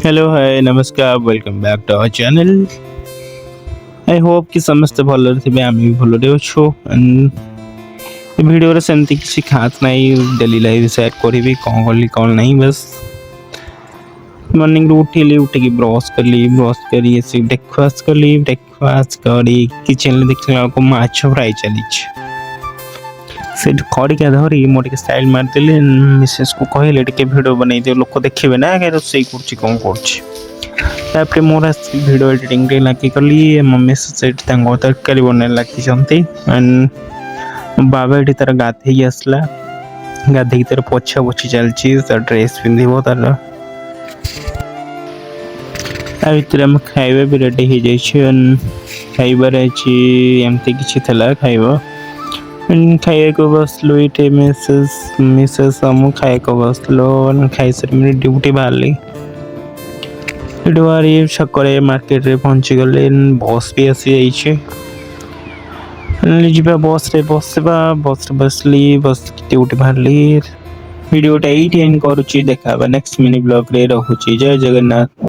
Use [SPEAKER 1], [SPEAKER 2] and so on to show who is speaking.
[SPEAKER 1] Hello hi नमस्कार welcome back to our channel. I hope कि समस्त भलरे थे आम भी भलरे अच्छु एंड भिडियो सेमती किसी खास नहीं डेली लाइफ सेट करी कौन कली कौन नहीं बस मॉर्निंग उठिली उठिकी ब्रश कली ब्रश करी ब्रेकफास्ट कली ब्रेकफास्ट करी किचन देखला को माछ फ्राई चली से खड़िका धरी मो स्टाइल मारदेली मिसेस को कहले टे भिड बनई दियो लोक देखिए ना रोसे कौन कर मोर भिडियो एडिटिंग लगी कली मम्मी से तरकारी बन लगी एंड बाबा ये तार गाधे आसला गाधे तार पोछा पोछी चलती ड्रेस पिंधब तार भितर आम खाଇବା भी रेडी हो जाइए खाइबार एमती किसी खाइबा खाइए को बसलु ये मिसेस आम खाए को बसलु खाई सारे ड्यूटी बाहरली बाहरी छक मार्केट रे पहुंची गले बस भी आसी जाइए बस रे बसली बस ड्यूटी बाहरली वीडियोटा ये एंड करुच्ची देखा नेक्स्ट मिनी ब्लॉग रे रखुची जय जगन्नाथ।